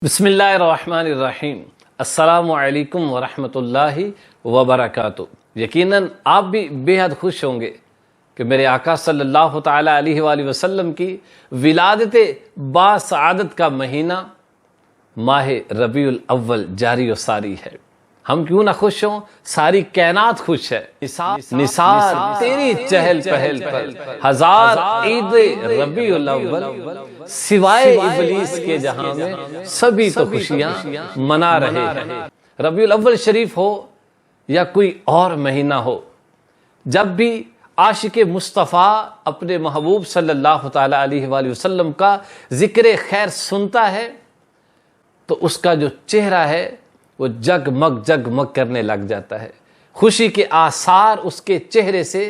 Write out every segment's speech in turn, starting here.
بسم اللہ الرحمن الرحیم۔ السلام علیکم ورحمۃ اللہ وبرکاتہ۔ یقیناً آپ بھی بے حد خوش ہوں گے کہ میرے آقا صلی اللہ تعالیٰ علیہ وآلہ وسلم کی ولادت باسعادت کا مہینہ ماہ ربیع الاول جاری و ساری ہے۔ ہم کیوں نہ خوش ہوں، ساری کائنات خوش ہے۔ نثار تیری چہل پہل پر ہزار عید ربیع الاول، سوائے ابلیس کے جہاں میں سبھی تو خوشیاں منا رہے ہیں۔ ربیع الاول شریف ہو یا کوئی اور مہینہ ہو، جب بھی عاشق مصطفیٰ اپنے محبوب صلی اللہ تعالیٰ علیہ وآلہ وسلم کا ذکر خیر سنتا ہے تو اس کا جو چہرہ ہے وہ جگمگ کرنے لگ جاتا ہے۔ خوشی کے آثار اس کے چہرے سے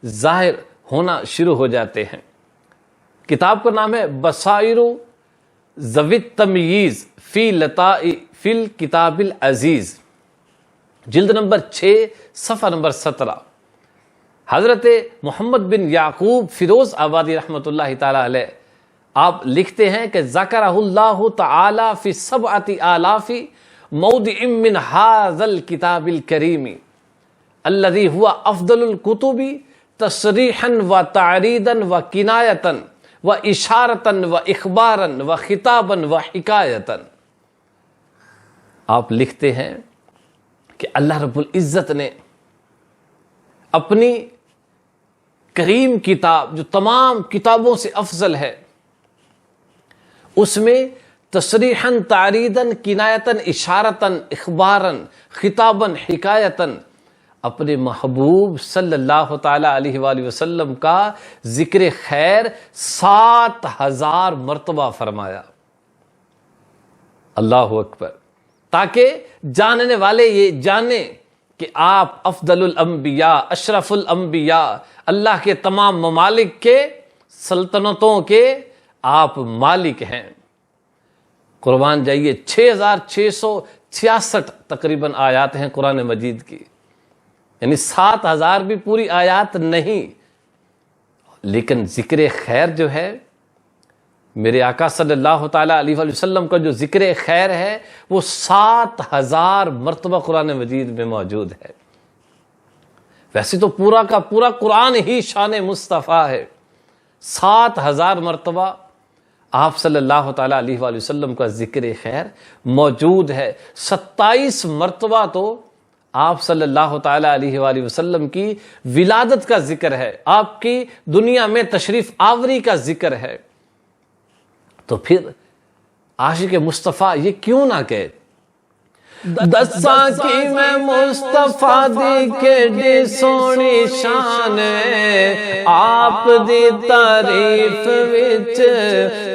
ظاہر ہونا شروع ہو جاتے ہیں۔ کتاب کا نام ہے بصائر ذوی التمییز فی الکتاب العزیز، جلد نمبر 6 صفحہ نمبر 17۔ حضرت محمد بن یعقوب فیروز آبادی رحمۃ اللہ تعالی علیہ آپ لکھتے ہیں کہ ذکرہ اللہ تعالی فی 7,000 موضع من ھذا الکتاب الکریم الذی هو افضل الکتب تصریحا و تعریدا و کنایتا و اشارتا و اخبارا و خطابا و حکایتا۔ آپ لکھتے ہیں کہ اللہ رب العزت نے اپنی کریم کتاب جو تمام کتابوں سے افضل ہے، اس میں تصریحاً تعریداً کنایتاً اشارتاً اخباراً خطاباً حکایتاً اپنے محبوب صلی اللہ تعالیٰ علیہ وآلہ وسلم کا ذکر خیر 7,000 مرتبہ فرمایا۔ اللہ اکبر، تاکہ جاننے والے یہ جانیں کہ آپ افضل الانبیاء، اشرف الانبیاء، اللہ کے تمام ممالک کے، سلطنتوں کے آپ مالک ہیں۔ قربان جائیے 6,666 تقریباً آیات ہیں قرآن مجید کی، یعنی 7,000 بھی پوری آیات نہیں، لیکن ذکر خیر جو ہے میرے آقا صلی اللہ تعالیٰ علیہ وآلہ وسلم کا جو ذکر خیر ہے وہ 7,000 مرتبہ قرآن مجید میں موجود ہے۔ ویسے تو پورا کا پورا قرآن ہی شان مصطفیٰ ہے، 7,000 مرتبہ آپ صلی اللہ تعالیٰ علیہ وآلہ وسلم کا ذکر خیر موجود ہے۔ 27 مرتبہ تو آپ صلی اللہ تعالیٰ علیہ وآلہ وسلم کی ولادت کا ذکر ہے، آپ کی دنیا میں تشریف آوری کا ذکر ہے۔ تو پھر عاشق مصطفیٰ یہ کیوں نہ کہے دساں کی میں مصطفیٰ دی کیڑی سونی شان ہے، آپ دی تعریف وچ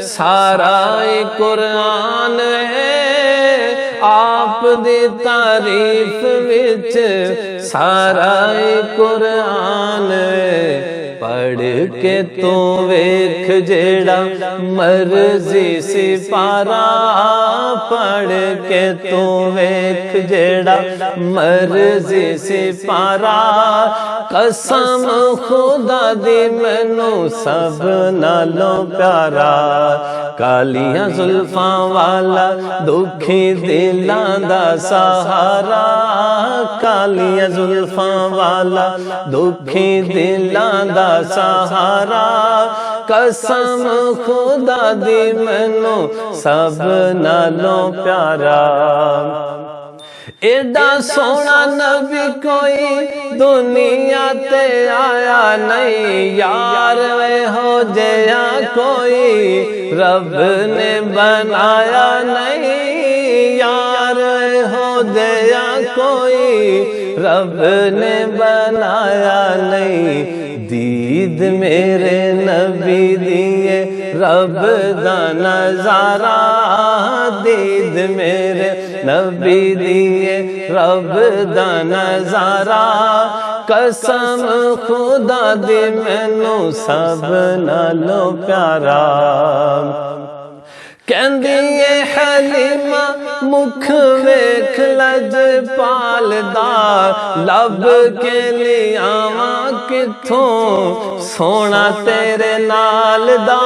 سارا قرآن ہے، آپ دی تعریف وچ سارا قرآن ہے۔ پڑھ کے تو ویکھ جیڑا مرضی سپارا، پڑھ کے تو ویکھ جیڑا مرضی سپارا، قسم خدا دی مینوں سب نالوں پیارا، کالیاں زلفاں والا دکھی دلاں دا سہارا، کالیاں زلفاں والا دکھی دلاں دا سہارا، قسم خدا دی مینوں سب نالوں پیارا۔ ایڈا سونا نبی کوئی دنیا تے آیا نہیں، یار وے ہو جیا کوئی رب نے بنایا نہیں، یار وے ہو جیا کوئی رب نے بنایا نہیں۔ دید میرے نبی دیے رب دا نظارہ، دید میرے نبی دیے رب دا نظارہ، قسم خدا دی مینوں سب نالوں پیارا۔ کہندی اے حلیمہ مکھ ویکھ لجپال دا، لب کے لیاواں کتھوں سونا تیرے نال دا،